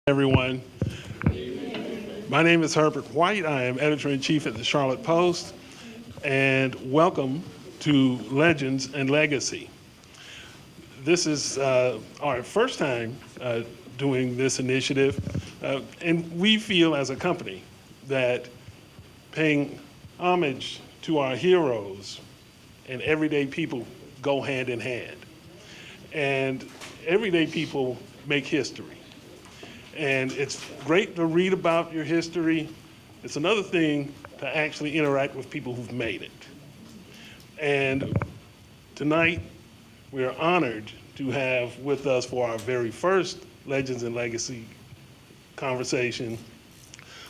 Everyone. My name is Herbert White. I am editor-in-chief at the Charlotte Post, and welcome to Legends and Legacy. This is our first time doing this initiative, and we feel as a company that paying homage to our heroes and everyday people go hand in hand. And everyday people make history. And it's great to read about your history. It's another thing to actually interact with people who've made it. And tonight, we're honored to have with us for our very first Legends and Legacy conversation,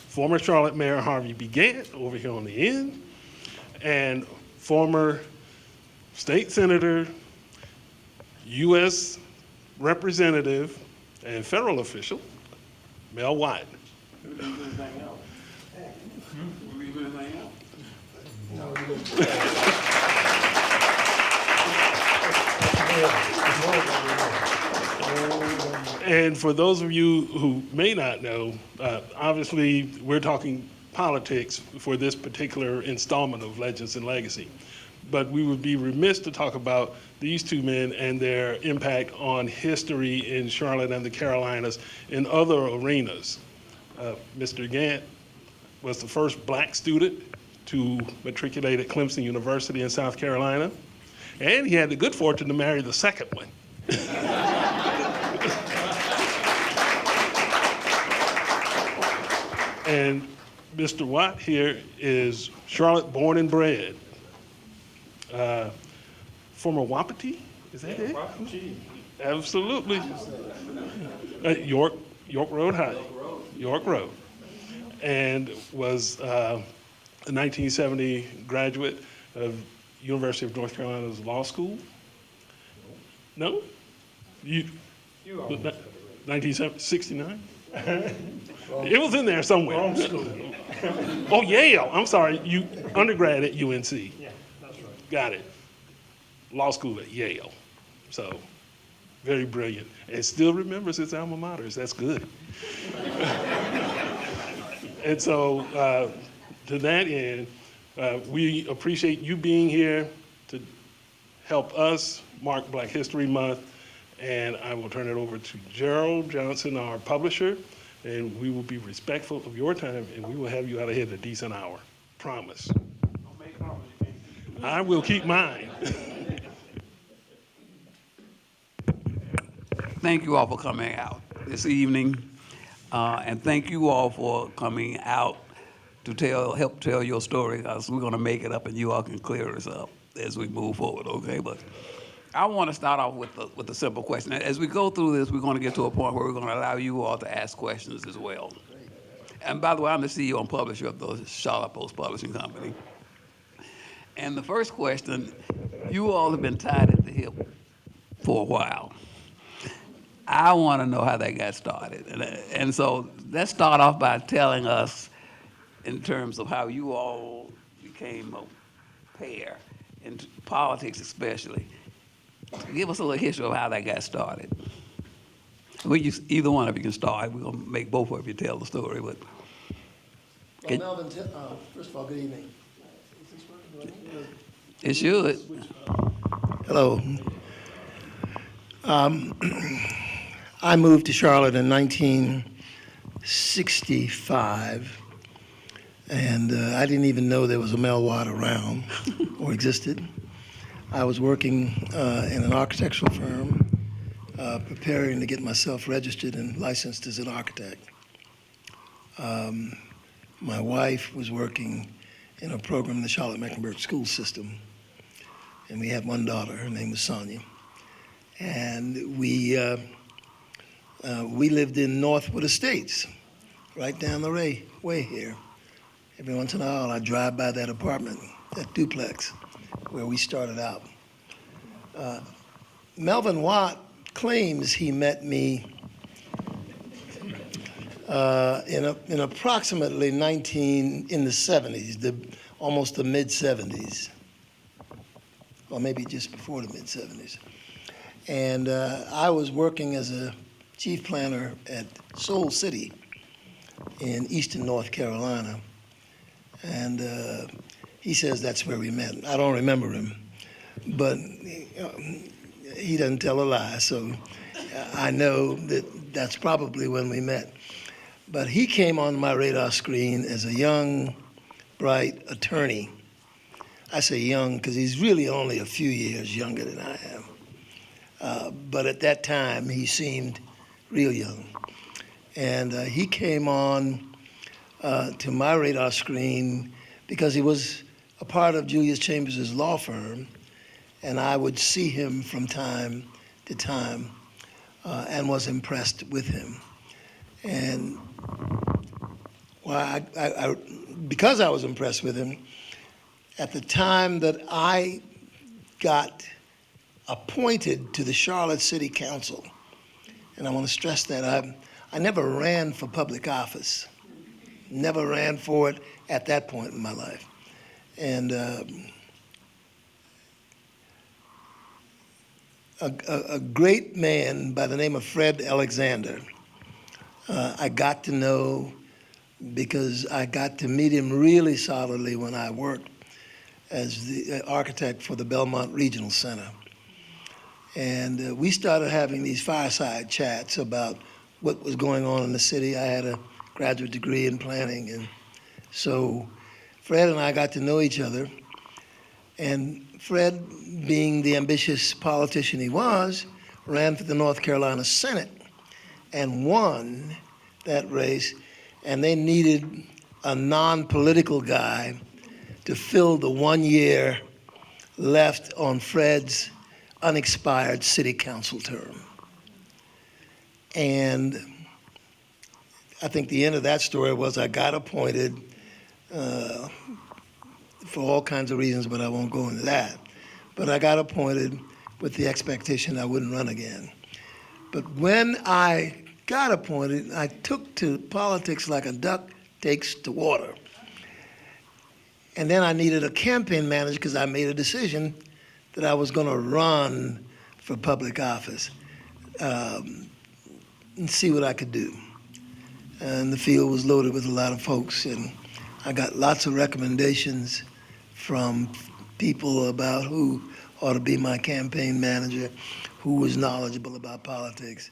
former Charlotte Mayor Harvey Gantt over here on the end, and former state senator, U.S. representative, and federal official, Mel Watt. And for those of you who may not know, obviously we're talking politics for this particular installment of Legends and Legacy. But we would be remiss to talk about these two men and their impact on history in Charlotte and the Carolinas in other arenas. Mr. Gantt was the first black student to matriculate at Clemson University in South Carolina, and he had the good fortune to marry the second one. And Mr. Watt here is Charlotte born and bred. Former Wapiti, is that it? Wapiti. Absolutely. York Road High. York Road. And was a 1970 graduate of University of North Carolina's Law School. No? You 1969? It was in there somewhere. Wrong school. Oh, Yale. I'm sorry. You undergrad at UNC. Yeah, that's right. Got it. Law school at Yale. So, very brilliant. And still remembers his alma maters. That's good. And so, to that end, we appreciate you being here to help us mark Black History Month. And I will turn it over to Gerald Johnson, our publisher, and we will be respectful of your time, and we will have you out of here in a decent hour. Promise. Don't make promises. I will keep mine. Thank you all for coming out this evening, and thank you all for coming out to help tell your story, because we're going to make it up and you all can clear us up as we move forward, okay? But I want to start off with a simple question. As we go through this, we're going to get to a point where we're going to allow you all to ask questions as well. And by the way, I'm the CEO and publisher of the Charlotte Post Publishing Company. And the first question, you all have been tied at the hip for a while. I want to know how that got started. And so let's start off by telling us in terms of how you all became a pair, in politics especially. Give us a little history of how that got started. Either one of you can start. We're going to make both of you tell the story. But Well, Melvin, first of all, good evening. it should. Hello. I moved to Charlotte in 1965, and I didn't even know there was a Mel Watt around or existed. I was working in an architectural firm, preparing to get myself registered and licensed as an architect. My wife was working in a program in the Charlotte-Mecklenburg school system, and we had one daughter. Her name was Sonia. And we lived in Northwood Estates, right down the way here. Every once in a while, I drive by that apartment, that duplex, where we started out. Melvin Watt claims he met me in approximately in the 70s, almost the mid-70s, or maybe just before the mid-70s. And I was working as a chief planner at Soul City in eastern North Carolina. And he says that's where we met. I don't remember him, but he doesn't tell a lie, so I know that that's probably when we met. But he came on my radar screen as a young, bright attorney. I say young because he's really only a few years younger than I am. But at that time, he seemed real young. And he came on to my radar screen because he was a part of Julius Chambers' law firm, and I would see him from time to time and was impressed with him. And because I was impressed with him, at the time that I got appointed to the Charlotte City Council, and I want to stress that I never ran for public office, never ran for it at that point in my life. And a great man by the name of Fred Alexander, I got to know because I got to meet him really solidly when I worked as the architect for the Belmont Regional Center. And we started having these fireside chats about what was going on in the city. I had a graduate degree in planning, and so Fred and I got to know each other. And Fred, being the ambitious politician he was, ran for the North Carolina Senate and won that race, and they needed a non-political guy to fill the 1 year left on Fred's unexpired city council term. And I think the end of that story was I got appointed for all kinds of reasons, but I won't go into that. But I got appointed with the expectation I wouldn't run again. But when I got appointed, I took to politics like a duck takes to water. And then I needed a campaign manager because I made a decision that I was going to run for public office and see what I could do. And the field was loaded with a lot of folks, and I got lots of recommendations from people about who ought to be my campaign manager, who was knowledgeable about politics.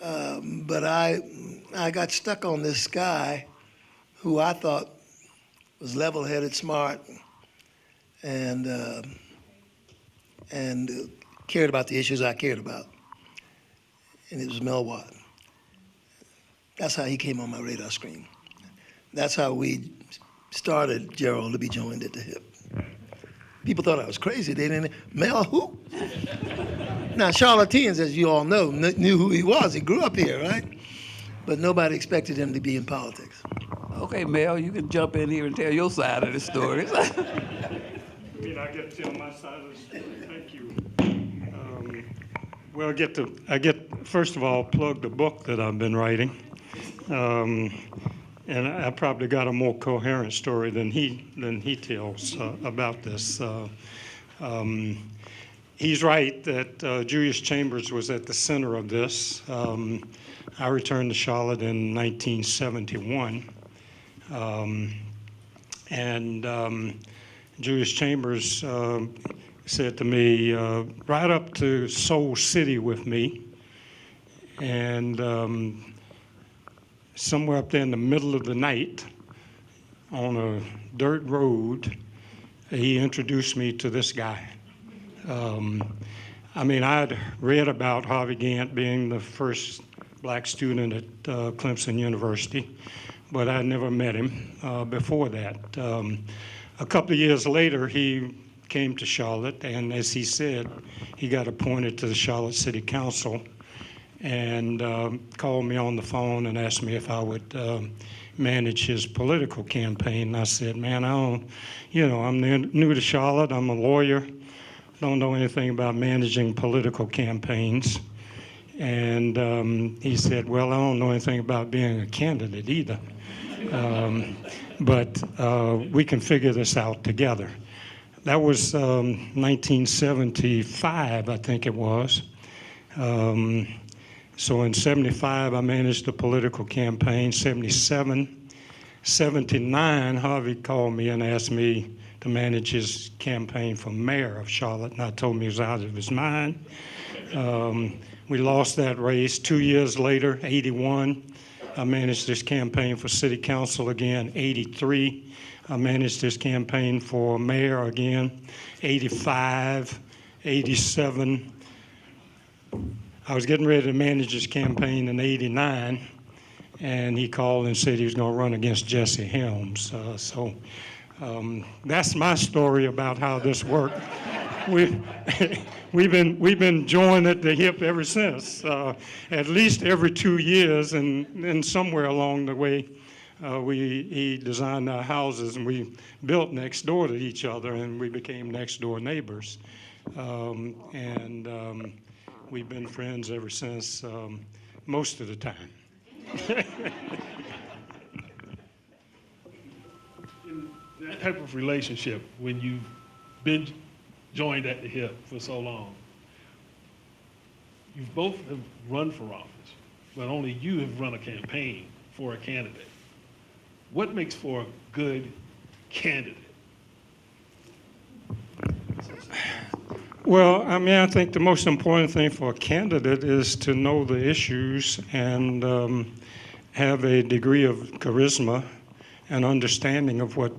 But I got stuck on this guy who I thought was level-headed, smart, and cared about the issues I cared about. And it was Mel Watt. That's how he came on my radar screen. That's how we started Gerald to be joined at the hip. People thought I was crazy. They didn't, Mel who? Now, Charlotteans, as you all know, knew who he was. He grew up here, right? But nobody expected him to be in politics. Okay, Mel, you can jump in here and tell your side of the story. I mean, I get to tell my side of the story. Thank you. Well, I get first of all plug the book that I've been writing, and I probably got a more coherent story than he tells about this. He's right that Julius Chambers was at the center of this. I returned to Charlotte in 1971, and Julius Chambers said to me, ride up to Soul City with me. And somewhere up there in the middle of the night on a dirt road, he introduced me to this guy. I mean, I'd read about Harvey Gantt being the first black student at Clemson University, but I never met him before that. A couple of years later, he came to Charlotte, and as he said, he got appointed to the Charlotte City Council and called me on the phone and asked me if I would manage his political campaign. And I said, man, I'm new to Charlotte. I'm a lawyer. Don't know anything about managing political campaigns. And he said, well, I don't know anything about being a candidate either. But we can figure this out together. That was 1975, I think it was. So in 75, I managed the political campaign. 77, 79, Harvey called me and asked me to manage his campaign for mayor of Charlotte, and I told him he was out of his mind. We lost that race. 2 years later, 81, I managed this campaign for city council again. 83, I managed this campaign for mayor again. 85, 87. I was getting ready to manage his campaign in 89, and he called and said he was going to run against Jesse Helms. That's my story about how this worked. We've been joined at the hip ever since. At least every 2 years, and somewhere along the way, he designed our houses, and we built next door to each other, and we became next door neighbors. We've been friends ever since, most of the time. In that type of relationship, when you've been joined at the hip for so long, you both have run for office, but only you have run a campaign for a candidate. What makes for a good candidate? Well, I mean, I think the most important thing for a candidate is to know the issues and have a degree of charisma and understanding of what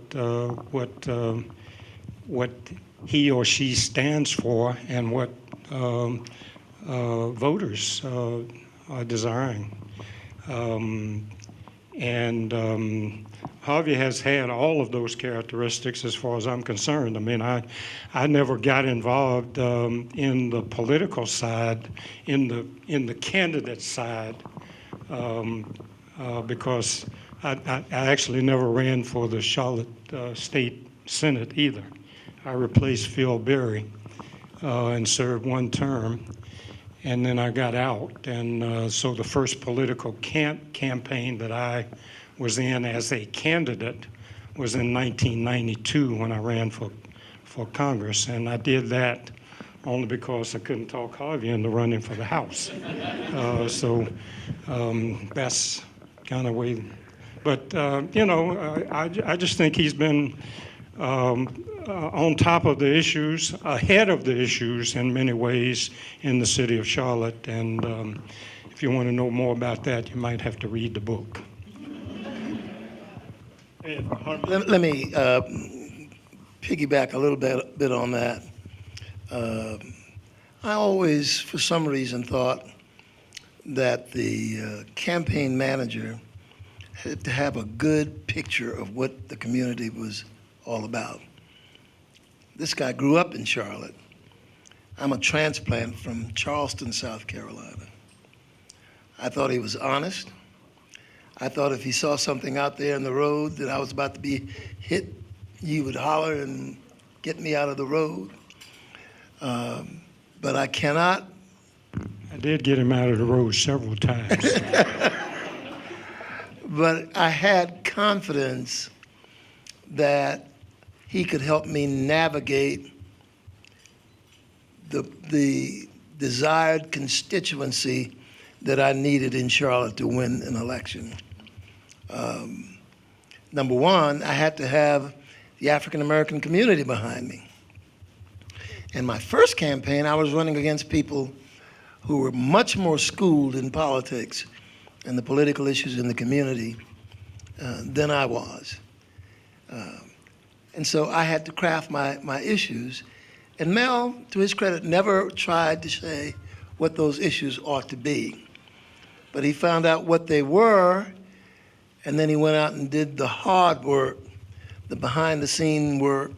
he or she stands for and what voters are desiring. Harvey has had all of those characteristics as far as I'm concerned. I mean, I never got involved in the political side, in the candidate side, because I actually never ran for the Charlotte State Senate either. I replaced Phil Berry and served one term, and then I got out. And so the first political campaign that I was in as a candidate was in 1992 when I ran for Congress, and I did that only because I couldn't talk Harvey into running for the House. That's kind of way. But I just think he's been on top of the issues, ahead of the issues in many ways in the city of Charlotte. And if you want to know more about that, you might have to read the book. Let me piggyback a little bit on that. I always, for some reason, thought that the campaign manager had to have a good picture of what the community was all about. This guy grew up in Charlotte. I'm a transplant from Charleston, South Carolina. I thought he was honest. I thought if he saw something out there in the road that I was about to be hit, he would holler and get me out of the road. But I cannot. I did get him out of the road several times. But I had confidence that he could help me navigate the desired constituency that I needed in Charlotte to win an election. Number one, I had to have the African American community behind me. In my first campaign, I was running against people who were much more schooled in politics and the political issues in the community than I was. And so I had to craft my issues. And Mel, to his credit, never tried to say what those issues ought to be. But he found out what they were, and then he went out and did the hard work, the behind-the-scene work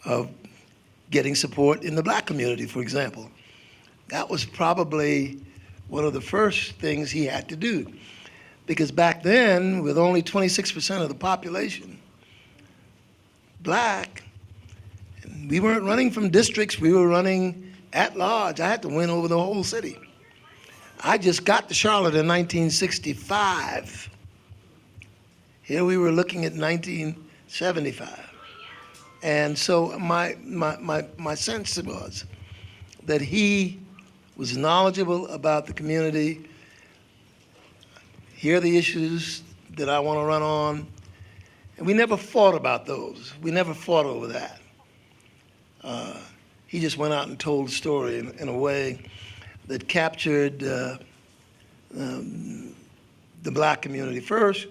of getting support in the black community, for example. That was probably one of the first things he had to do. Because back then, with only 26% of the population black, we weren't running from districts, we were running at large. I had to win over the whole city. I just got to Charlotte in 1965. Here we were looking at 1975. And so my sense was that he was knowledgeable about the community, here are the issues that I want to run on. And we never fought about those. We never fought over that. He just went out and told the story in a way that captured the black community first,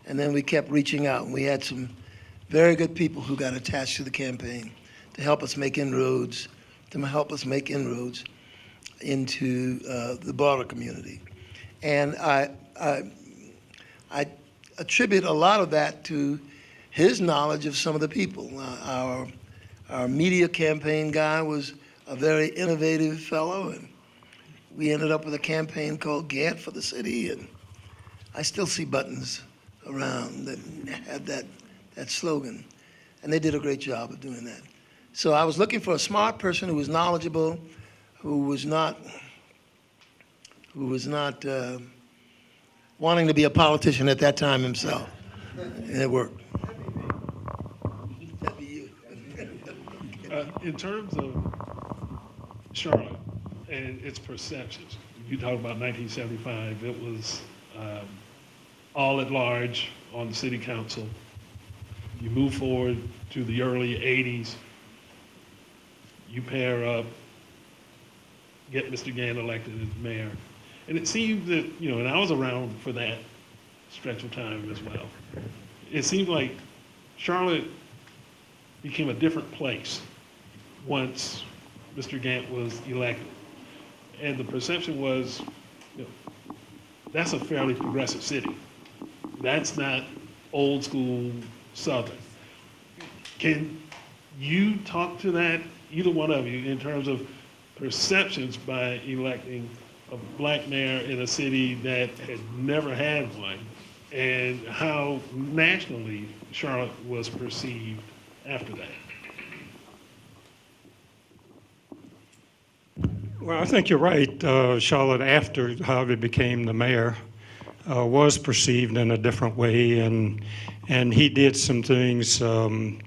and then we kept reaching out. And we had some very good people who got attached to the campaign to help us make inroads, into the broader community. And I attribute a lot of that to his knowledge of some of the people. Our media campaign guy was a very innovative fellow, and we ended up with a campaign called Gantt for the City, and I still see buttons around that had that slogan, and they did a great job of doing that. So I was looking for a smart person who was knowledgeable, who was not wanting to be a politician at that time himself, and it worked. That'd be you. In terms of Charlotte and its perceptions, you talk about 1975, it was all at large on the city council. You move forward to the early 80s, you pair up, get Mr. Gantt elected as mayor. And it seemed that, and I was around for that stretch of time as well. It seemed like Charlotte became a different place once Mr. Gantt was elected. And the perception was, that's a fairly progressive city. That's not old school Southern. Can you talk to that, either one of you, in terms of perceptions by electing a black mayor in a city that had never had one, and how nationally Charlotte was perceived after that? Well, I think you're right. Charlotte, after Harvey became the mayor, was perceived in a different way, and he did some things to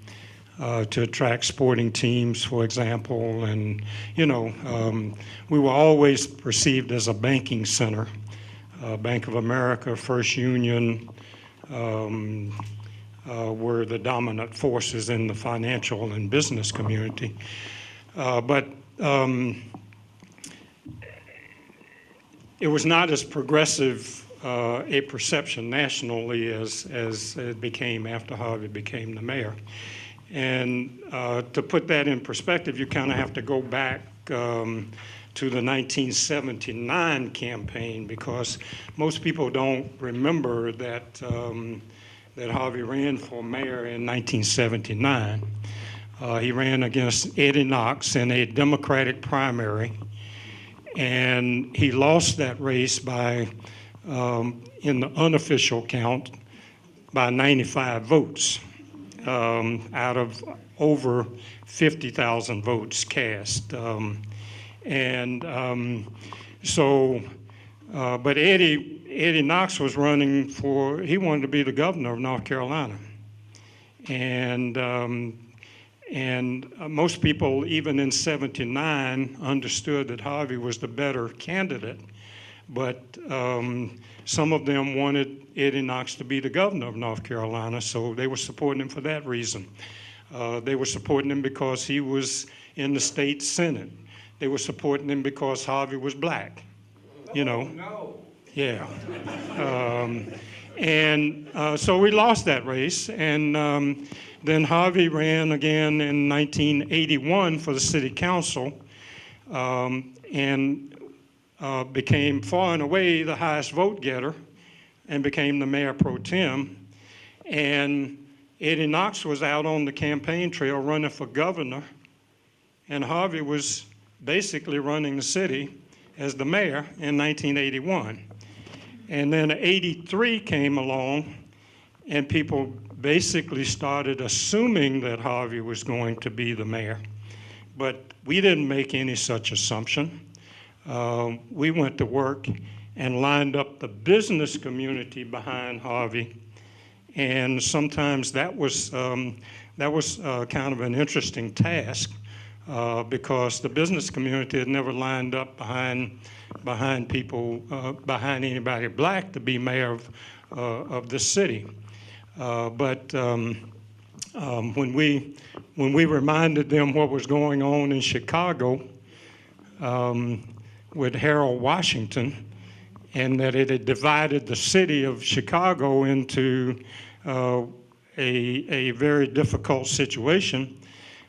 attract sporting teams, for example, and we were always perceived as a banking center. Bank of America, First Union were the dominant forces in the financial and business community, but it was not as progressive a perception nationally as it became after Harvey became the mayor. And to put that in perspective, you kind of have to go back to the 1979 campaign, because most people don't remember that Harvey ran for mayor in 1979. He ran against Eddie Knox in a Democratic primary, and he lost that race by, in the unofficial count, by 95 votes out of over 50,000 votes cast. But Eddie Knox was running he wanted to be the governor of North Carolina. And most people, even in '79, understood that Harvey was the better candidate, but some of them wanted Eddie Knox to be the governor of North Carolina, so they were supporting him for that reason. They were supporting him because he was in the state Senate. They were supporting him because Harvey was black, No. Yeah. So we lost that race, and then Harvey ran again in 1981 for the city council, and became far and away the highest vote getter, and became the mayor pro tem. And Eddie Knox was out on the campaign trail running for governor, and Harvey was basically running the city as the mayor in 1981. And then '83 came along, and people basically started assuming that Harvey was going to be the mayor. But we didn't make any such assumption. We went to work and lined up the business community behind Harvey, and sometimes that was kind of an interesting task. because the business community had never lined up behind people, behind anybody black to be mayor of the city. But when we reminded them what was going on in Chicago with Harold Washington, and that it had divided the city of Chicago into a very difficult situation,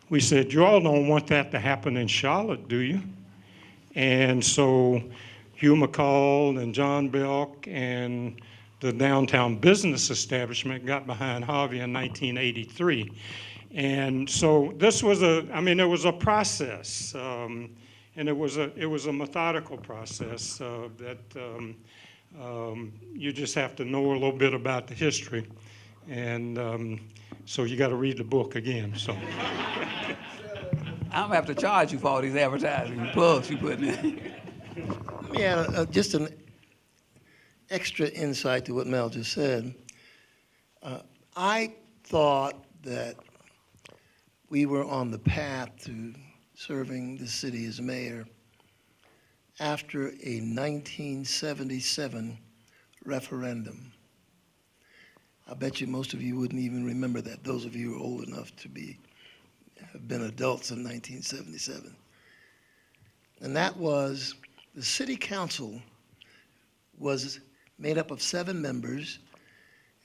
we said, you all don't want that to happen in Charlotte, do you? And so Hugh McCall and John Belk and the downtown business establishment got behind Harvey in 1983. And so this was it was a process, and it was a methodical process that you just have to know a little bit about the history. And so you got to read the book again. So I'm gonna have to charge you for all these advertising plugs you putting in. Let me add just an extra insight to what Mel just said. I thought that we were on the path to serving the city as mayor after a 1977 referendum. I bet you most of you wouldn't even remember that, those of you who are old enough to have been adults in 1977. And that was, the city council was made up of 7 members.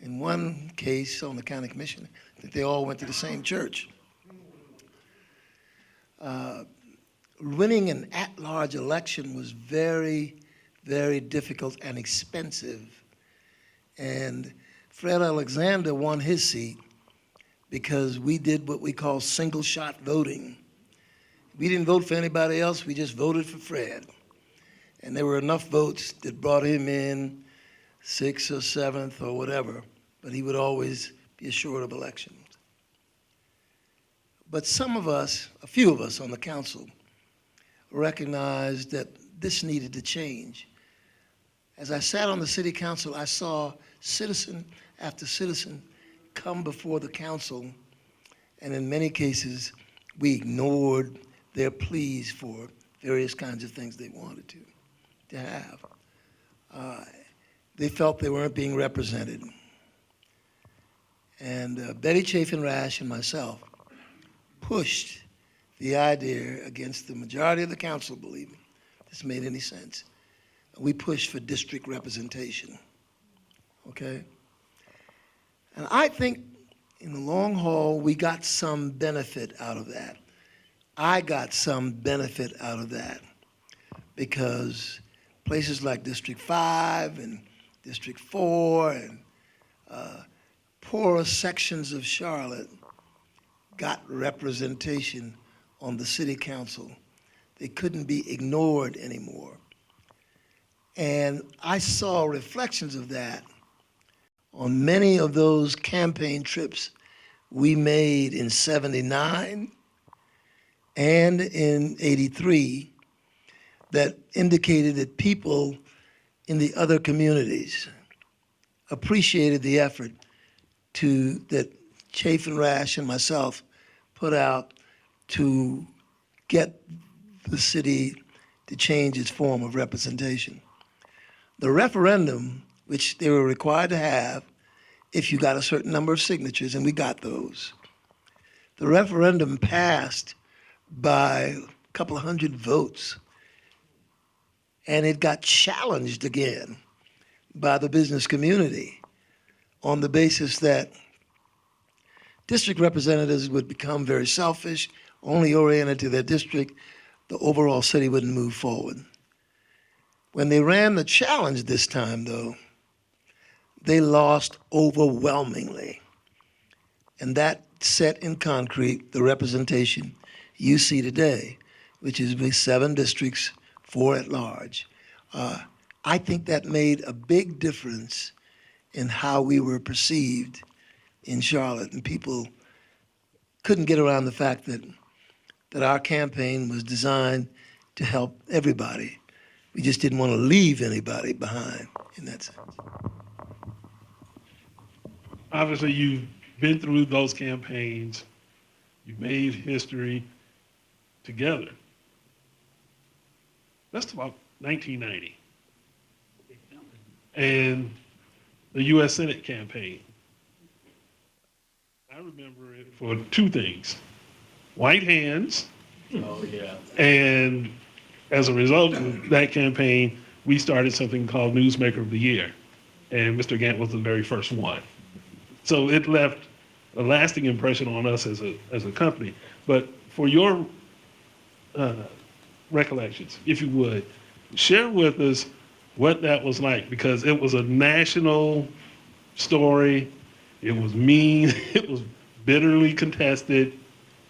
In one case, on the county commission, I think they all went to the same church. Winning an at-large election was very, very difficult and expensive. And Fred Alexander won his seat because we did what we call single-shot voting. We didn't vote for anybody else, we just voted for Fred. And there were enough votes that brought him in 6th or 7th or whatever, but he would always be assured of elections. But some of us, a few of us on the council, recognized that this needed to change. As I sat on the city council, I saw citizen after citizen come before the council, and in many cases, we ignored their pleas for various kinds of things they wanted to have. They felt they weren't being represented. And Betty Chafin-Rash and myself pushed the idea against the majority of the council, believe me, if this made any sense. We pushed for district representation, okay? And I think in the long haul, we got some benefit out of that. I got some benefit out of that because places like District 5 and District 4 and poorer sections of Charlotte got representation on the city council. They couldn't be ignored anymore. And I saw reflections of that on many of those campaign trips we made in '79 and in '83 that indicated that people in the other communities appreciated the effort that Chafin-Rash and myself put out to get the city to change its form of representation. The referendum, which they were required to have if you got a certain number of signatures, and we got those, the referendum passed by a couple of hundred votes, and it got challenged again by the business community on the basis that district representatives would become very selfish, only oriented to their district. The overall city wouldn't move forward. When they ran the challenge this time, though, they lost overwhelmingly. And that set in concrete the representation you see today, which is with 7 districts, 4 at large. I think that made a big difference in how we were perceived in Charlotte, and people couldn't get around the fact that our campaign was designed to help everybody. We just didn't want to leave anybody behind in that sense. Obviously, you've been through those campaigns. You've made history. together. That's about 1990. And the U.S. Senate campaign. I remember it for two things: white hands. Oh, yeah. And as a result of that campaign, we started something called Newsmaker of the Year. And Mr. Gantt was the very first one. So it left a lasting impression on us as a company. But for your recollections, if you would, share with us what that was like, because it was a national story. It was mean, it was bitterly contested,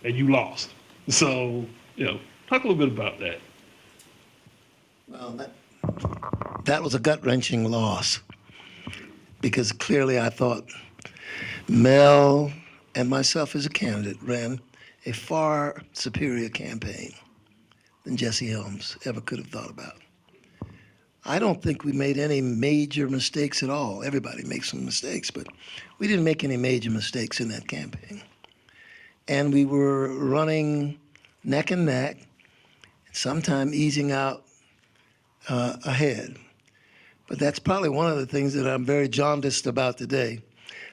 and you lost. So, talk a little bit about that. Well, that was a gut-wrenching loss, because clearly I thought Mel and myself as a candidate ran a far superior campaign than Jesse Helms ever could have thought about. I don't think we made any major mistakes at all. Everybody makes some mistakes, but we didn't make any major mistakes in that campaign. And we were running neck and neck, sometime easing out ahead. But that's probably one of the things that I'm very jaundiced about today,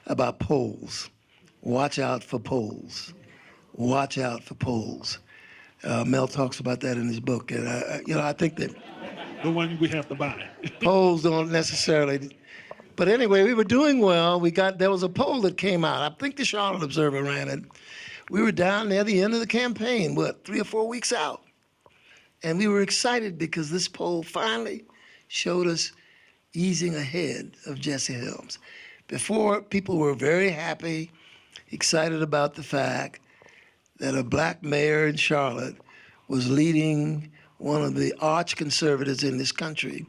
about polls. Watch out for polls. Watch out for polls. Mel talks about that in his book, and I think that The one we have to buy. polls don't necessarily. But anyway, we were doing well. There was a poll that came out. I think the Charlotte Observer ran it. We were down near the end of the campaign, 3 or 4 weeks out. And we were excited because this poll finally showed us easing ahead of Jesse Helms. Before, people were very happy, excited about the fact that a black mayor in Charlotte was leading one of the arch conservatives in this country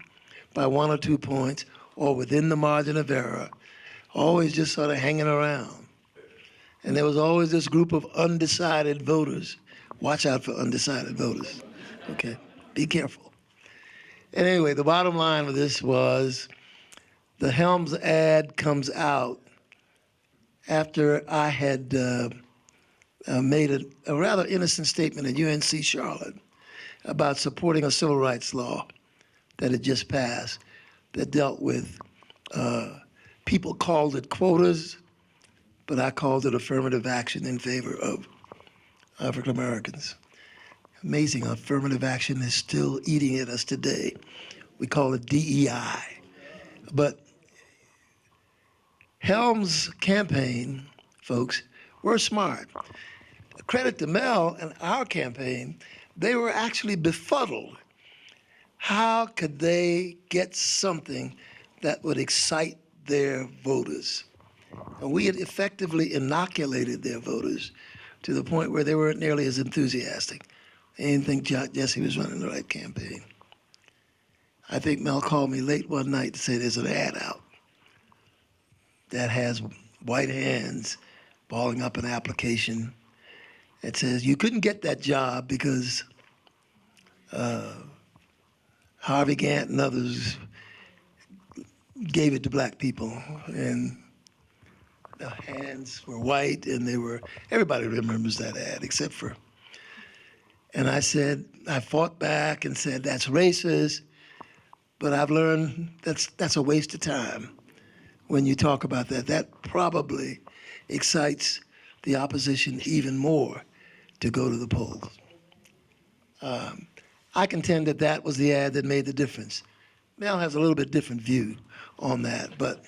by 1 or 2 points, or within the margin of error, always just sort of hanging around. And there was always this group of undecided voters. Watch out for undecided voters. Okay, be careful. And anyway, the bottom line of this was the Helms ad comes out after I had made a rather innocent statement at UNC Charlotte about supporting a civil rights law that had just passed that dealt with, people called it quotas, but I called it affirmative action in favor of African Americans. Amazing, affirmative action is still eating at us today. We call it DEI. But Helms' campaign, folks, were smart. Credit to Mel and our campaign, they were actually befuddled. How could they get something that would excite their voters? And we had effectively inoculated their voters to the point where they weren't nearly as enthusiastic. They didn't think Jesse was running the right campaign. I think Mel called me late one night to say there's an ad out that has white hands balling up an application. It says you couldn't get that job because Harvey Gantt and others gave it to black people, and the hands were white, and everybody remembers that ad except for. And I fought back and said, that's racist, but I've learned that's a waste of time when you talk about that. That probably excites the opposition even more to go to the polls. I contend that was the ad that made the difference. Mel has a little bit different view on that, but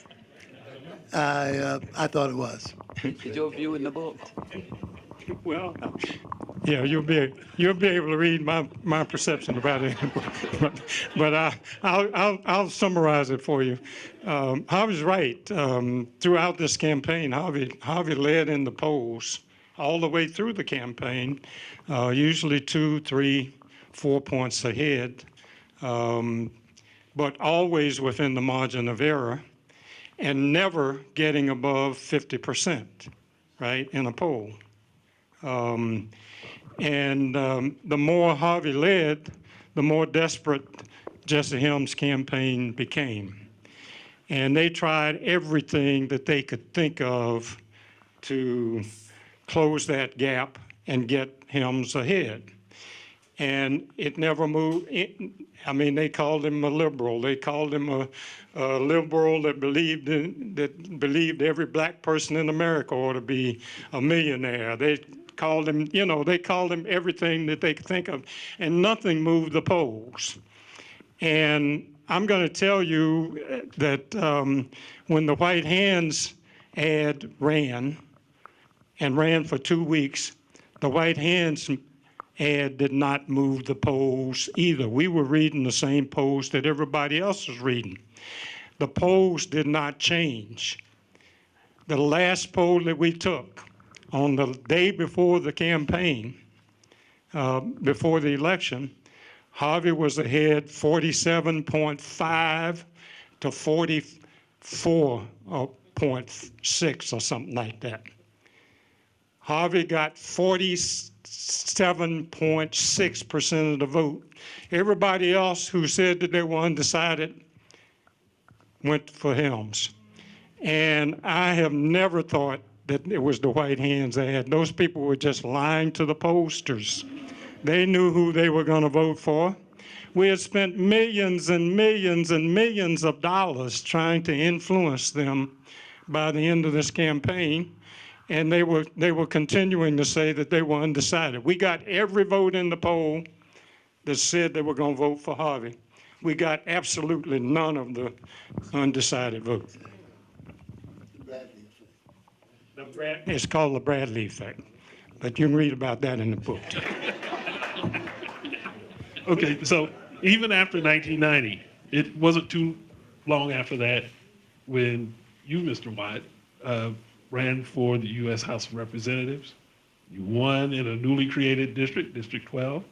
I thought it was. Is your view in the book? Well, yeah, you'll be able to read my perception about it, but I'll summarize it for you. Harvey's right. Throughout this campaign, Harvey led in the polls all the way through the campaign, usually 2, 3, 4 points ahead, but always within the margin of error, and never getting above 50%, right, in a poll. The more Harvey led, the more desperate Jesse Helms' campaign became. And they tried everything that they could think of to close that gap and get Helms ahead. and it never moved. I mean, they called him a liberal. They called him a liberal that believed every black person in America ought to be a millionaire. They called him, they called him everything that they could think of, and nothing moved the polls. And I'm going to tell you that when the White Hands ad ran for 2 weeks, the White Hands ad did not move the polls either. We were reading the same polls that everybody else was reading. The polls did not change. The last poll that we took on the day before the campaign, before the election, Harvey was ahead 47.5 to 44.6 or something like that. Harvey got 47.6% of the vote. Everybody else who said that they were undecided went for Helms. And I have never thought that it was the White Hands ad. Those people were just lying to the pollsters. They knew who they were going to vote for. We had spent millions and millions and millions of dollars trying to influence them by the end of this campaign, and they were continuing to say that they were undecided. We got every vote in the poll that said they were going to vote for Harvey. We got absolutely none of the undecided vote. It's called the Bradley effect, but you can read about that in the book. Okay, so even after 1990, it wasn't too long after that when you, Mr. Watt, ran for the U.S. House of Representatives. You won in a newly created district, District 12.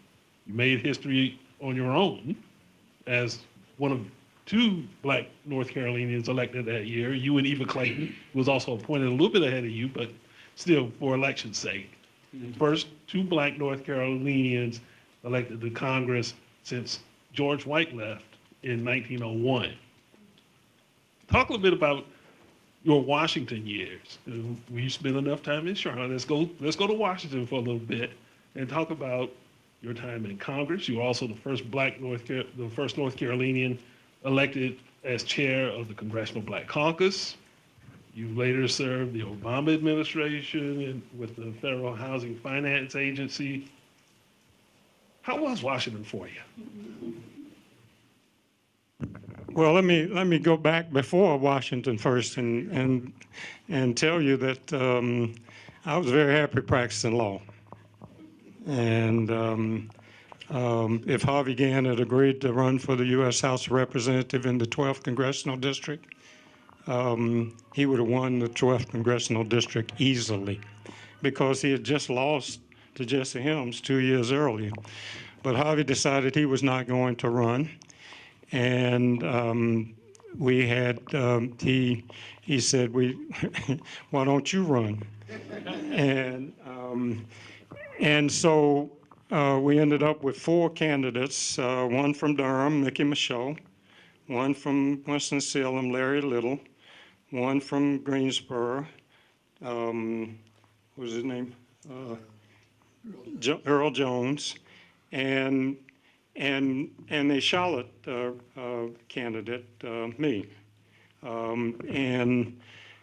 You made history on your own as one of 2 black North Carolinians elected that year. You and Eva Clayton, who was also appointed a little bit ahead of you, but still for election's sake. First 2 black North Carolinians elected to Congress since George White left in 1901. Talk a little bit about your Washington years. We spent enough time in Charlotte. Let's go to Washington for a little bit and talk about your time in Congress. You were also the first North Carolinian elected as chair of the Congressional Black Caucus. You later served the Obama administration and with the Federal Housing Finance Agency. How was Washington for you? Well, let me go back before Washington first and tell you that I was very happy practicing law. And if Harvey Gantt had agreed to run for the U.S. House of Representatives in the 12th Congressional District, he would have won the 12th Congressional District easily because he had just lost to Jesse Helms 2 years earlier. But Harvey decided he was not going to run. And we had, he said, why don't you run? And so we ended up with 4 candidates, one from Durham, Mickey Michaud, one from Winston-Salem, Larry Little, one from Greensboro, what was his name? Earl Jones, and a Charlotte candidate, me. And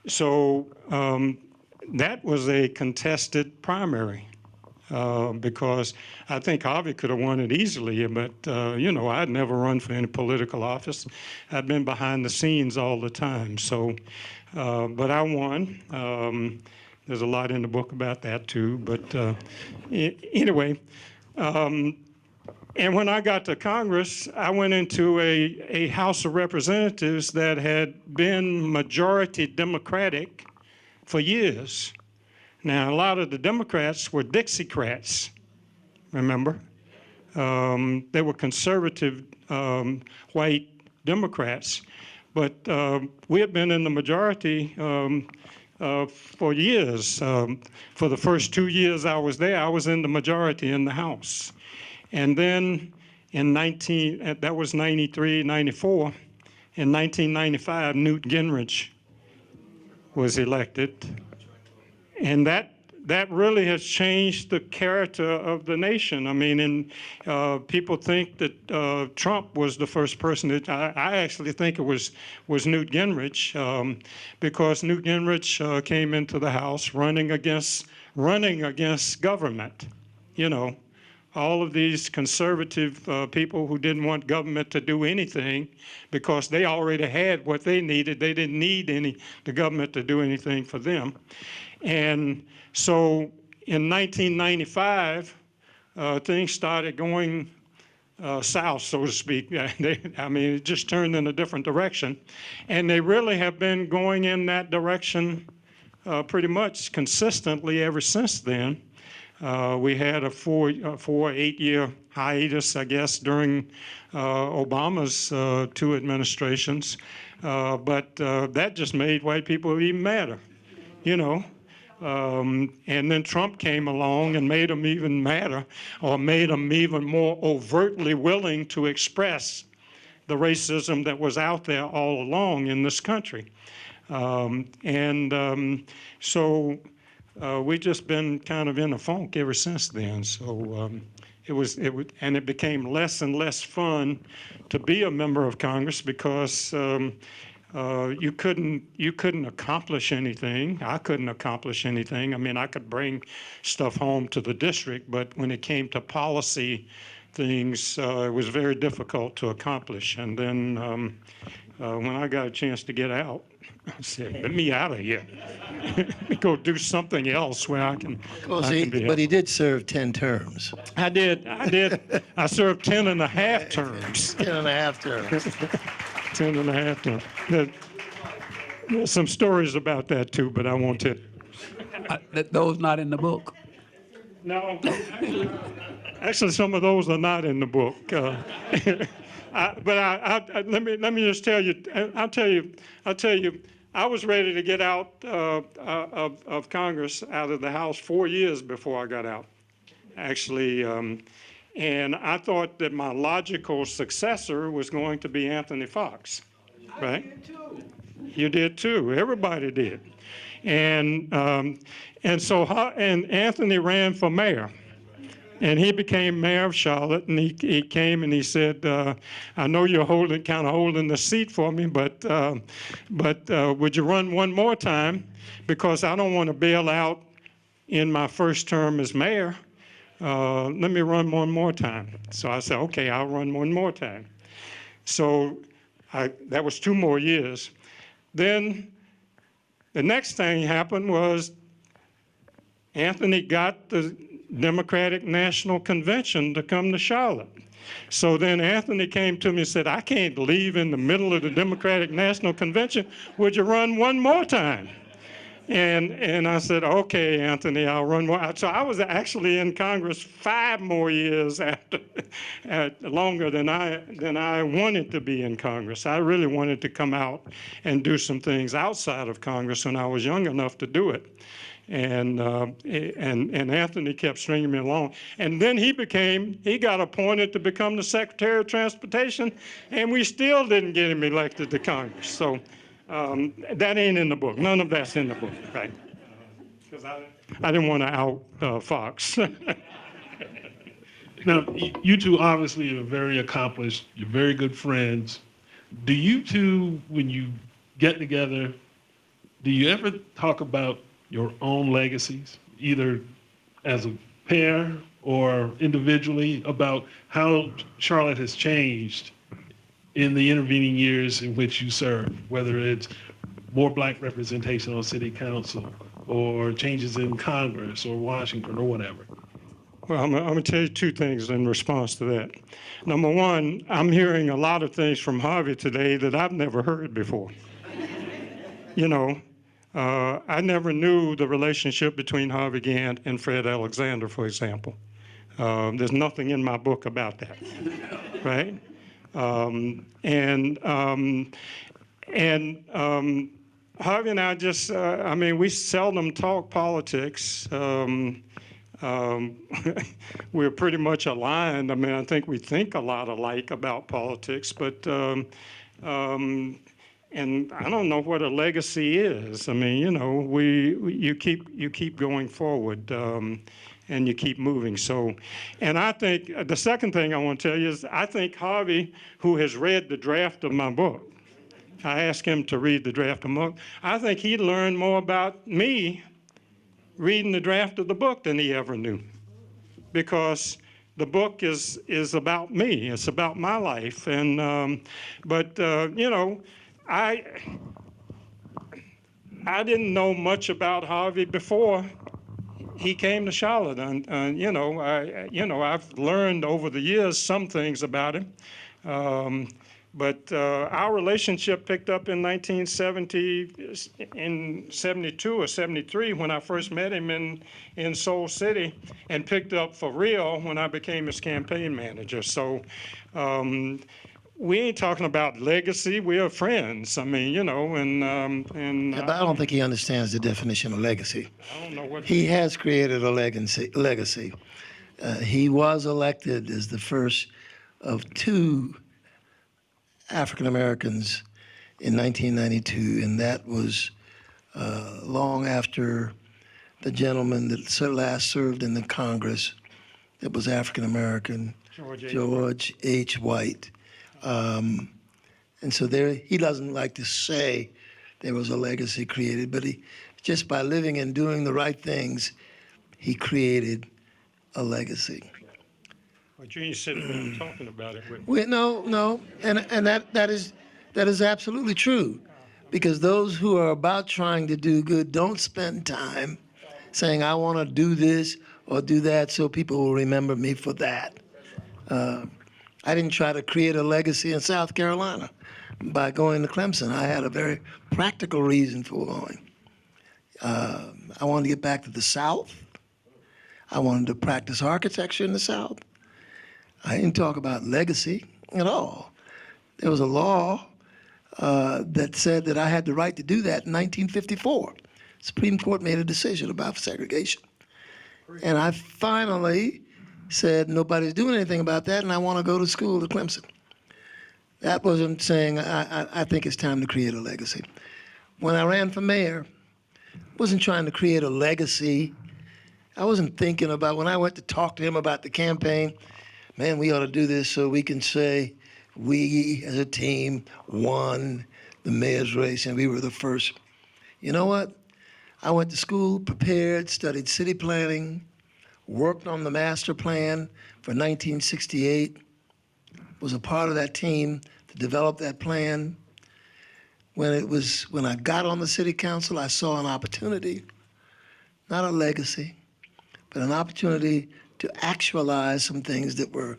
so that was a contested primary because I think Harvey could have won it easily, but I'd never run for any political office. I'd been behind the scenes all the time. So, but I won. There's a lot in the book about that too. But anyway. And when I got to Congress, I went into a House of Representatives that had been majority Democratic for years. Now, a lot of the Democrats were Dixiecrats, remember? They were conservative white Democrats. But we had been in the majority for years. For the first 2 years I was there, I was in the majority in the House. And then in that was 93, 94, in 1995, Newt Gingrich was elected. And that that really has changed the character of the nation. I mean, and people think that Trump was the first person that I actually think it was Newt Gingrich, because Newt Gingrich came into the House running against government. You know, all of these conservative people who didn't want government to do anything because they already had what they needed. They didn't need the government to do anything for them. And so in 1995, things started going south, so to speak. I mean, it just turned in a different direction. And they really have been going in that direction pretty much consistently ever since then. We had a 8-year hiatus, I guess, during Obama's 2 administrations, but that just made white people even madder, you know. And then Trump came along and made them even madder, or made them even more overtly willing to express the racism that was out there all along in this country. So we've just been kind of in a funk ever since then. So it became less and less fun to be a member of Congress because you couldn't accomplish anything. I couldn't accomplish anything. I mean, I could bring stuff home to the district, but when it came to policy things, it was very difficult to accomplish. And then when I got a chance to get out, I said, "Let me out of here. Go do something else where I can." But he did serve 10 terms. I did. I served 10 and a half terms. 10 and a half terms. 10 and a half terms. There's some stories about that too, but I won't tell. Those not in the book. No, actually, some of those are not in the book. Let me just tell you. I'll tell you. I was ready to get out of Congress, out of the House, 4 years before I got out, actually. And I thought that my logical successor was going to be Anthony Fox, right? I did too. You did too. Everybody did. And Anthony ran for mayor. And he became mayor of Charlotte, and he came and he said, "I know you're kind of holding the seat for me, but would you run one more time? Because I don't want to bail out in my first term as mayor. Let me run one more time." So I said, "Okay, I'll run one more time." So that was 2 more years. Then the next thing happened was Anthony got the Democratic National Convention to come to Charlotte. So then Anthony came to me and said, "I can't leave in the middle of the Democratic National Convention. Would you run one more time?" And I said, "Okay, Anthony, I'll run more." So I was actually in Congress 5 more years after, longer than I wanted to be in Congress. I really wanted to come out and do some things outside of Congress when I was young enough to do it. And Anthony kept stringing me along. And then he got appointed to become the Secretary of Transportation, and we still didn't get him elected to Congress. So that ain't in the book. None of that's in the book, right? Because I didn't want to out Fox. Now, you two obviously are very accomplished. You're very good friends. Do you two, when you get together, do you ever talk about your own legacies, either as a pair or individually, about how Charlotte has changed in the intervening years in which you serve, whether it's more black representation on city council or changes in Congress or Washington or whatever? Well, I'm going to tell you 2 things in response to that. Number one, I'm hearing a lot of things from Harvey today that I've never heard before. You know, I never knew the relationship between Harvey Gantt and Fred Alexander, for example. There's nothing in my book about that, right? Harvey and I just, we seldom talk politics. We're pretty much aligned. I think we think a lot alike about politics, but And I don't know what a legacy is. I mean, you know, you keep going forward, and you keep moving. So, and I think the second thing I want to tell you is I think Harvey, who has read the draft of my book, I asked him to read the draft of my book. I think he learned more about me reading the draft of the book than he ever knew, because the book is about me. It's about my life, and you know, I didn't know much about Harvey before he came to Charlotte, and you know, I've learned over the years some things about him. But our relationship picked up in 1972 or 73 when I first met him in Soul City, and picked up for real when I became his campaign manager. So we ain't talking about legacy. We are friends. I mean, you know, and Yeah, but I don't think he understands the definition of legacy. I don't know what He has created a legacy. He was elected as the first of two African Americans in 1992, and that was long after the gentleman that last served in the Congress that was African American, George H. White. And so he doesn't like to say there was a legacy created, but he just by living and doing the right things, he created a legacy. But you ain't sitting there talking about it with me. No, and that is absolutely true, because those who are about trying to do good don't spend time saying, I want to do this or do that so people will remember me for that. I didn't try to create a legacy in South Carolina by going to Clemson. I had a very practical reason for going. I wanted to get back to the South. I wanted to practice architecture in the South. I didn't talk about legacy at all. There was a law that said that I had the right to do that in 1954. Supreme Court made a decision about segregation. And I finally said, nobody's doing anything about that, and I want to go to school at Clemson. That wasn't saying, I think it's time to create a legacy. When I ran for mayor, I wasn't trying to create a legacy. I wasn't thinking about, when I went to talk to him about the campaign, man, we ought to do this so we can say we as a team won the mayor's race and we were the first. You know what? I went to school, prepared, studied city planning, worked on the master plan for 1968, was a part of that team to develop that plan. When I got on the city council, I saw an opportunity, not a legacy, but an opportunity to actualize some things that were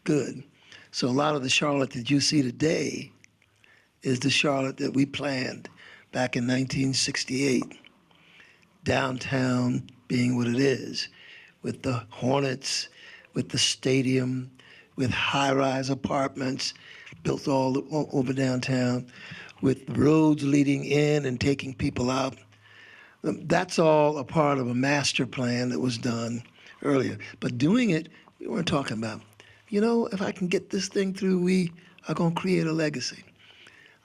good. So a lot of the Charlotte that you see today is the Charlotte that we planned back in 1968. Downtown being what it is, with the Hornets, with the stadium, with high-rise apartments built all over downtown, with roads leading in and taking people out. That's all a part of a master plan that was done earlier. But doing it, we weren't talking about, you know, if I can get this thing through, we are going to create a legacy.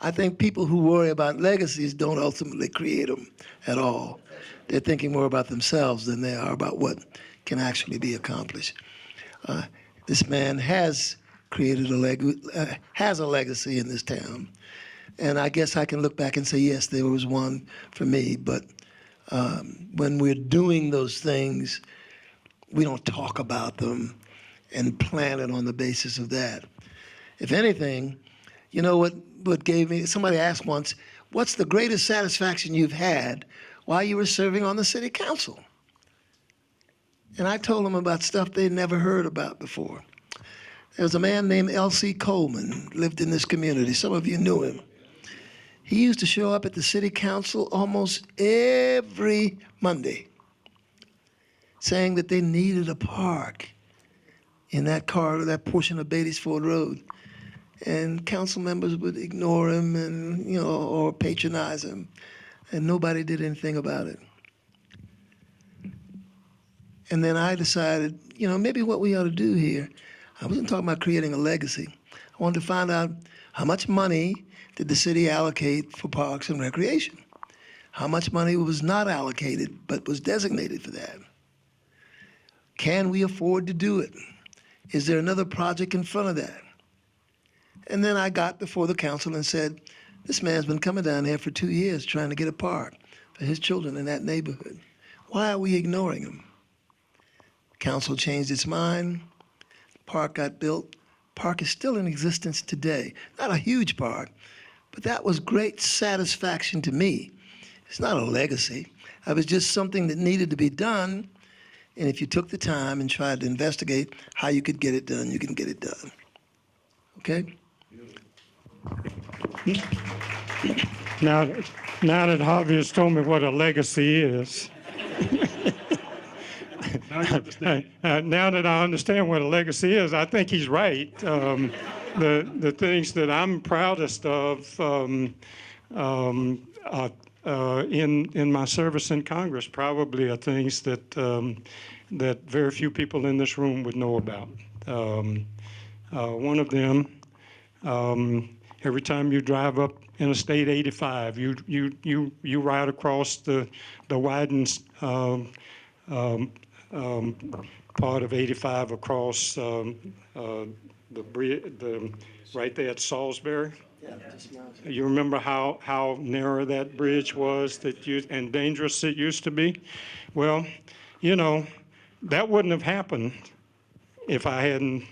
I think people who worry about legacies don't ultimately create them at all. They're thinking more about themselves than they are about what can actually be accomplished. This man has created has a legacy in this town. And I guess I can look back and say, yes, there was one for me. But when we're doing those things, we don't talk about them and plan it on the basis of that. If anything, you know what gave me, somebody asked once, what's the greatest satisfaction you've had while you were serving on the city council? And I told them about stuff they'd never heard about before. There was a man named L.C. Coleman, lived in this community. Some of you knew him. He used to show up at the city council almost every Monday, saying that they needed a park in that corridor, that portion of Beatties Ford Road. And council members would ignore him and, you know, or patronize him, and nobody did anything about it. And then I decided, you know, maybe what we ought to do here, I wasn't talking about creating a legacy. I wanted to find out how much money did the city allocate for parks and recreation? How much money was not allocated but was designated for that? Can we afford to do it? Is there another project in front of that? And then I got before the council and said, this man's been coming down here for 2 years trying to get a park for his children in that neighborhood. Why are we ignoring him? Council changed its mind. Park got built. Park is still in existence today. Not a huge park, but that was great satisfaction to me. It's not a legacy. It was just something that needed to be done. And if you took the time and tried to investigate how you could get it done, you can get it done. Okay? Now that Harvey has told me what a legacy is, Now you understand. now that I understand what a legacy is, I think he's right. The things that I'm proudest of in my service in Congress probably are things that that very few people in this room would know about. One of them, every time you drive up Interstate 85, you ride across the widened part of 85 across the bridge, right there at Salisbury. You remember how narrow that bridge was and dangerous it used to be? Well, you know, that wouldn't have happened if I hadn't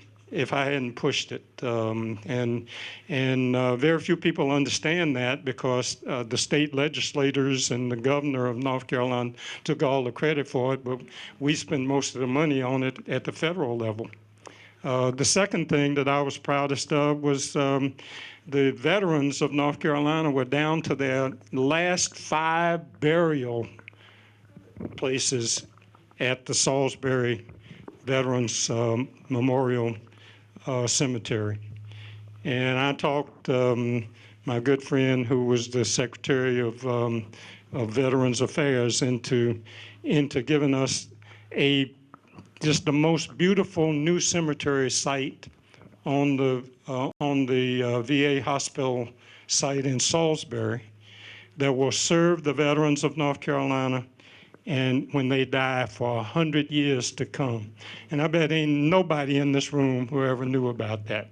pushed it. And very few people understand that because the state legislators and the governor of North Carolina took all the credit for it, but we spend most of the money on it at the federal level. The second thing that I was proudest of was the veterans of North Carolina were down to their last 5 burial places at the Salisbury Veterans Memorial Cemetery. And I talked my good friend who was the Secretary of Veterans Affairs into giving us just the most beautiful new cemetery site on the VA hospital site in Salisbury that will serve the veterans of North Carolina and when they die for 100 years to come. And I bet ain't nobody in this room who ever knew about that.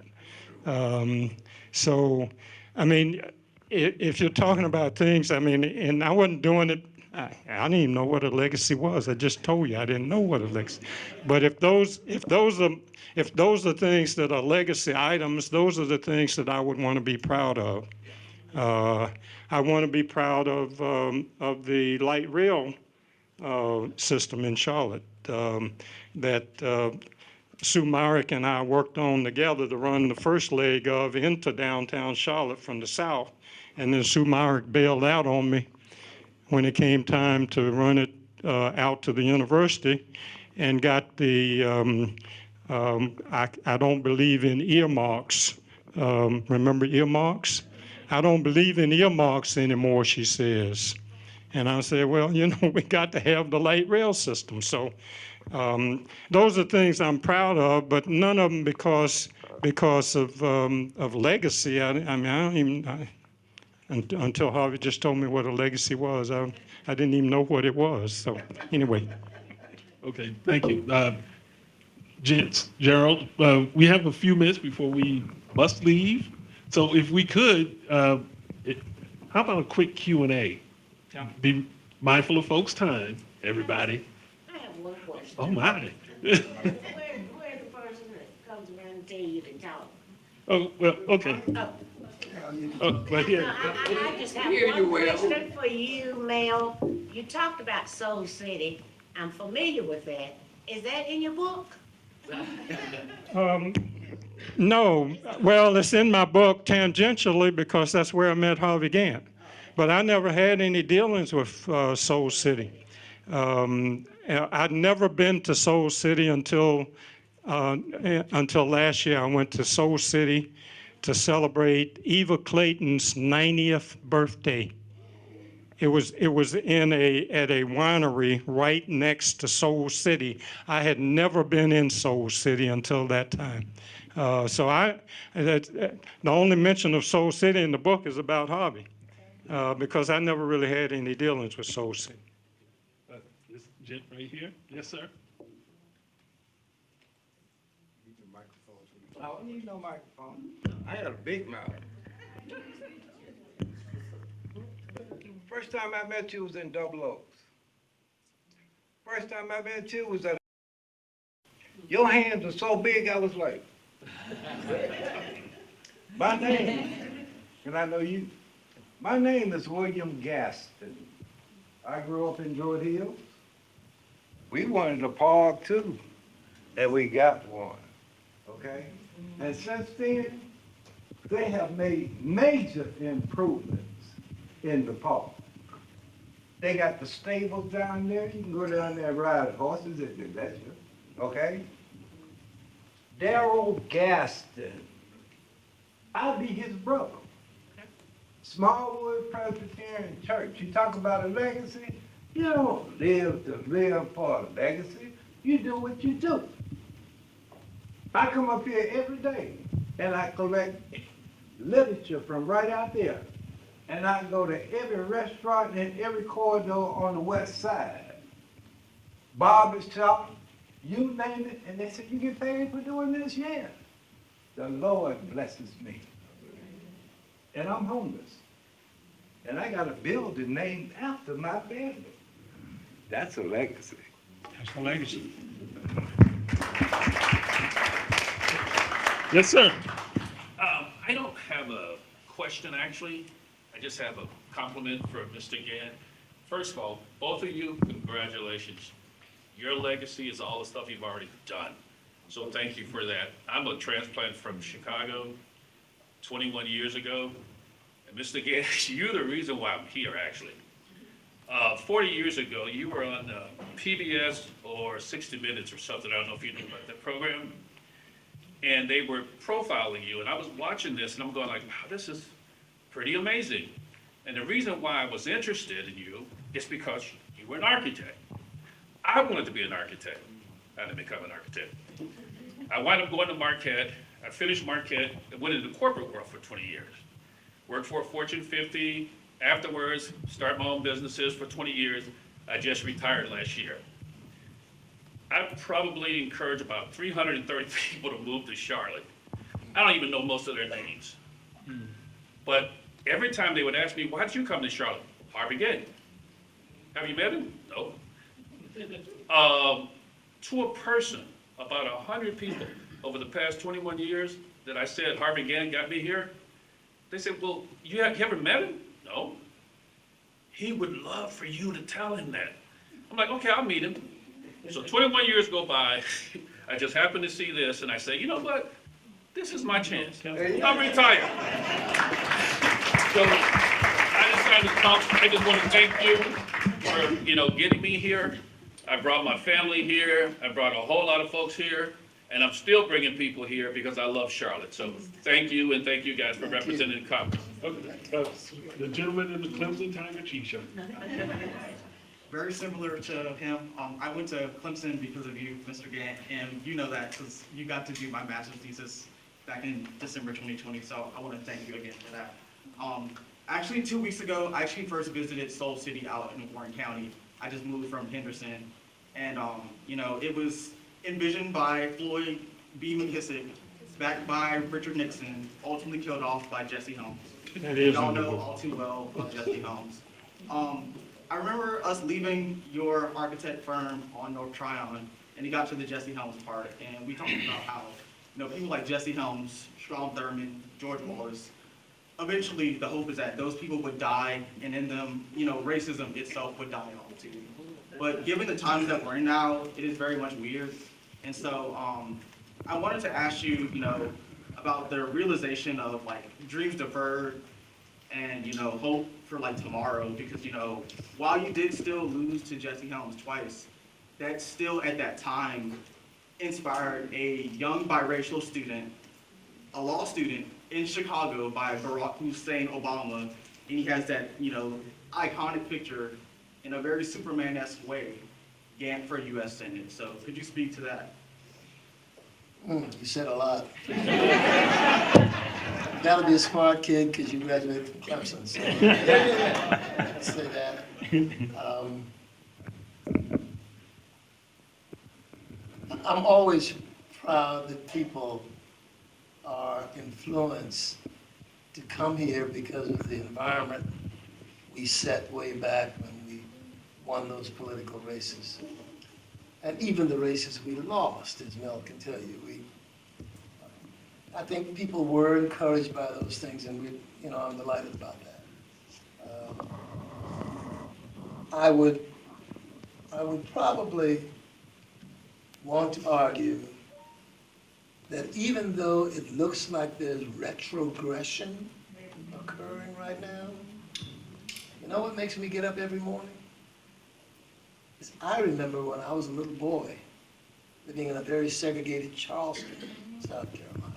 So, I mean, if you're talking about things, I mean, and I wasn't doing it, I didn't even know what a legacy was. I just told you I didn't know what a legacy. But if those are things that are legacy items, those are the things that I would want to be proud of. I want to be proud of the light rail system in Charlotte that Sue Myrick and I worked on together to run the first leg of into downtown Charlotte from the south. And then Sue Myrick bailed out on me when it came time to run it out to the university and got the, I don't believe in earmarks. Remember earmarks? I don't believe in earmarks anymore, she says. And I said, well, you know, we got to have the light rail system. So those are things I'm proud of, but none of them because of legacy. I mean, I don't even, until Harvey just told me what a legacy was, I didn't even know what it was. So anyway. Okay, thank you. Gents, Gerald, we have a few minutes before we must leave. So if we could, how about a quick Q&A? Yeah. Be mindful of folks' time, everybody. I have one question. Oh, my. Where's the person that comes around and tell you to talk? Oh, well, okay. Oh, Oh, well, here. no, I just have Here you one will. question for you, Mel. You talked about Soul City. I'm familiar with that. Is that in your book? No, well, it's in my book tangentially because that's where I met Harvey Gantt. But I never had any dealings with Soul City. I'd never been to Soul City until last year. I went to Soul City to celebrate Eva Clayton's 90th birthday. It was at a winery right next to Soul City. I had never been in Soul City until that time. The only mention of Soul City in the book is about Harvey, because I never really had any dealings with Soul City. This gent right here. Yes, sir. I don't need no microphone. I had a big mouth. First time I met you was in Double Oaks. First time I met you was at. Your hands were so big, I was like. My name, and I know you. My name is William Gaston. I grew up in Druid Hills. We wanted a park too, and we got one. Okay? And since then, they have made major improvements in the park. They got the stables down there. You can go down there and ride horses if you let you. Okay? Darrell Gaston. I'll be his brother. Smallwood Presbyterian Church. You talk about a legacy. You don't live to live for a legacy. You do what you do. I come up here every day and I collect literature from right out there. And I go to every restaurant and every corridor on the west side. Barber shop, you name it. And they say, you get paid for doing this? Yeah. The Lord blesses me. And I'm homeless. And I got a building named after my family. That's a legacy. That's the legacy. Yes, sir. I don't have a question, actually. I just have a compliment for Mr. Gantt. First of all, both of you, congratulations. Your legacy is all the stuff you've already done. So thank you for that. I'm a transplant from Chicago 21 years ago. And Mr. Gantt, you're the reason why I'm here, actually. 40 years ago, you were on PBS or 60 Minutes or something. I don't know if you know about that program. And they were profiling you, and I was watching this, and I'm going like, wow, this is pretty amazing. And the reason why I was interested in you is because you were an architect. I wanted to be an architect. I didn't become an architect. I wound up going to Marquette. I finished Marquette and went into the corporate world for 20 years. Worked for a Fortune 50. Afterwards, started my own businesses for 20 years. I just retired last year. I probably encourage about 330 people to move to Charlotte. I don't even know most of their names. But every time they would ask me, why did you come to Charlotte? Harvey Gantt. Have you met him? No. To a person, about 100 people over the past 21 years that I said Harvey Gantt got me here, they said, well, you ever met him? No. He would love for you to tell him that. I'm like, okay, I'll meet him. So 21 years go by, I just happen to see this, and I say, you know what? This is my chance. I'm retired. So I decided to come. I just want to thank you for, getting me here. I brought my family here. I brought a whole lot of folks here, and I'm still bringing people here because I love Charlotte. So thank you, and thank you guys for representing Congress. Okay. The gentleman in the Clemson Tiger Chief shirt. Very similar to him. I went to Clemson because of you, Mr. Gantt, and you know that because you got to do my master's thesis back in December 2020, so I want to thank you again for that. Actually, 2 weeks ago, I actually first visited Soul City out in Warren County. I just moved from Henderson, and it was envisioned by Floyd B. McKissick, backed by Richard Nixon, ultimately killed off by Jesse Helms. We all know all too well about Jesse Helms. I remember us leaving your architect firm on North Tryon, and you got to the Jesse Helms part, and we talked about how, people like Jesse Helms, Strom Thurmond, George Wallace, eventually the hope is that those people would die, and in them, racism itself would die off too. But given the times that we're in now, it is very much weird. And so I wanted to ask you, about the realization of dreams deferred and, hope for tomorrow, because, while you did still lose to Jesse Helms twice, that still at that time inspired a young biracial student, a law student in Chicago by Barack Hussein Obama, and he has that, iconic picture in a very Superman-esque way, Gantt for U.S. Senate. So could you speak to that? You said a lot. You gotta be a smart kid because you graduated from Clemson. So let's say that. I'm always proud that people are influenced to come here because of the environment we set way back when we won those political races. And even the races we lost, as Mel can tell you. I think people were encouraged by those things, and I'm delighted about that. I would probably want to argue that even though it looks like there's retrogression occurring right now, you know what makes me get up every morning? Is I remember when I was a little boy living in a very segregated Charleston, South Carolina.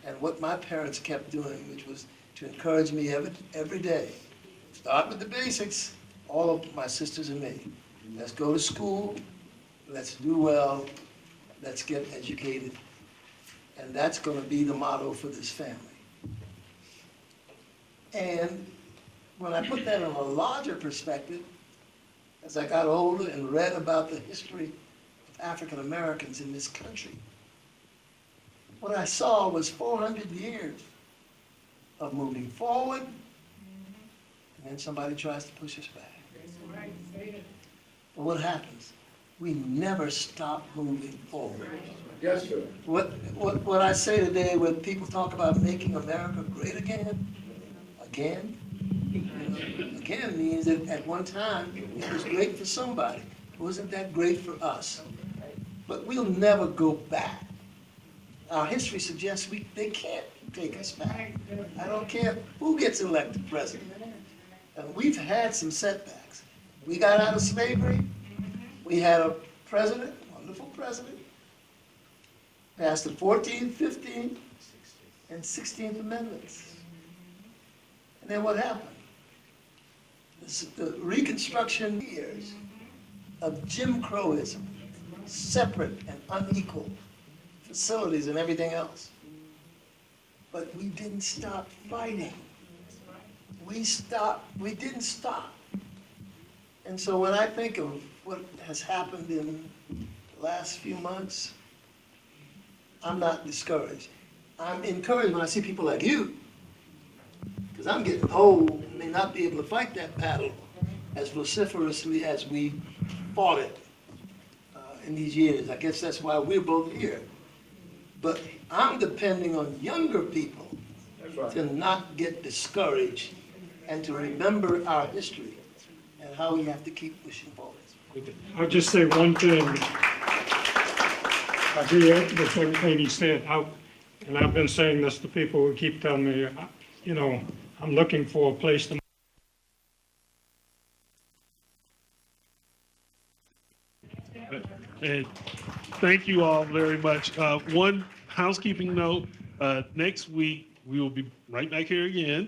And what my parents kept doing, which was to encourage me every day, start with the basics, all of my sisters and me. Let's go to school, let's do well, let's get educated. And that's going to be the motto for this family. And when I put that in a larger perspective, as I got older and read about the history of African Americans in this country, what I saw was 400 years of moving forward, and then somebody tries to push us back. But what happens? We never stop moving forward. Yes, sir. What I say today when people talk about making America great again means that at one time it was great for somebody. Wasn't that great for us? But we'll never go back. Our history suggests they can't take us back. I don't care who gets elected president. And we've had some setbacks. We got out of slavery. We had a president, wonderful president, passed the 14th, 15th, and 16th Amendments. And then what happened? The Reconstruction years of Jim Crowism, separate and unequal facilities and everything else. But we didn't stop fighting. We didn't stop. And so when I think of what has happened in the last few months, I'm not discouraged. I'm encouraged when I see people like you, because I'm getting old and may not be able to fight that battle as vociferously as we fought it in these years. I guess that's why we're both here. But I'm depending on younger people to not get discouraged and to remember our history and how we have to keep pushing forward. I'll just say one thing. I agree with everything he said. And I've been saying this to people who keep telling me, I'm looking for a place to. And thank you all very much. One housekeeping note, next week we will be right back here again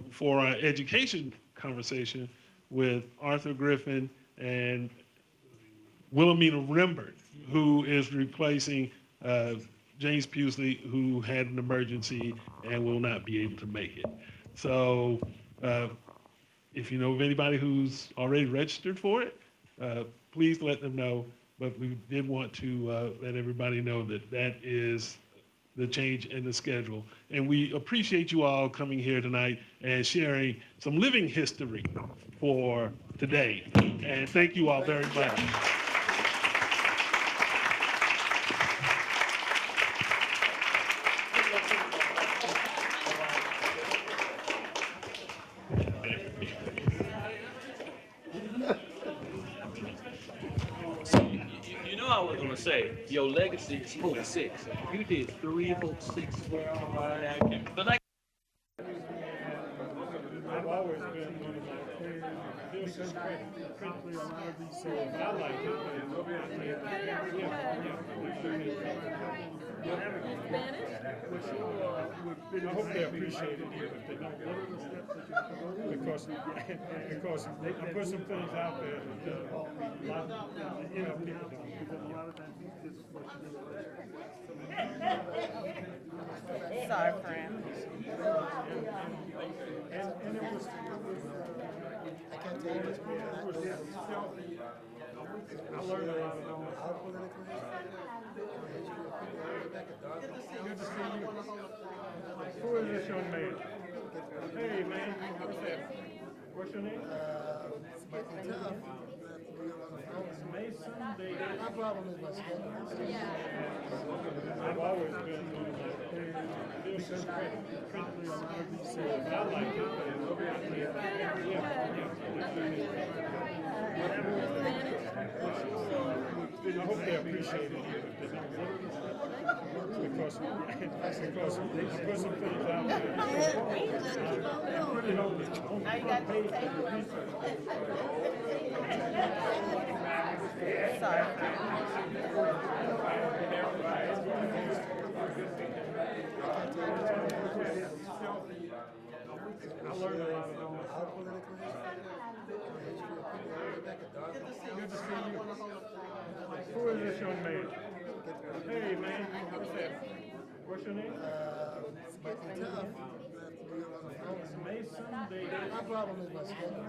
for our education conversation with Arthur Griffin and Wilhelmina Rembert, who is replacing James Pusely, who had an emergency and will not be able to make it. So if you know of anybody who's already registered for it, please let them know. But we did want to let everybody know that that is the change in the schedule. And we appreciate you all coming here tonight and sharing some living history for today. And thank you all very much. You know I was gonna say, your legacy is 46. You did 3, 4, 6, but like I've always been one of my favorite This is critically a lot of these. So I like it. I hope they appreciate it here. If they don't, what are the steps that you have to go through? Because I put some things out there that a lot of people don't. Because a lot of times these just questions. Sorry, friend. And it was I can't tell you what's going on. I learned a lot of How politically? Good to see you. Who is this young man? Hey, man. What's that? What's your name? It might be tough. Mason. My problem is my schedule. I've always been this is critically a lot of these. I like it. I hope they appreciate it here. If they don't, what are the steps? Because I put some things out there. I put it on the front page of the I learned a lot of How politically? Good to see you. Who is this young man? Hey, man. What's that? What's your name? It might be tough. Mason. My problem is my schedule.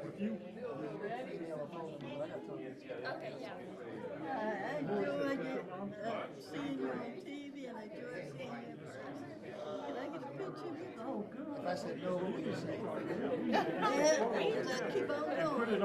With you. I enjoy seeing you on TV and I enjoy seeing you in person. Can I get a picture with you? Oh, good. If I said no, what would you say? Yeah, keep on going.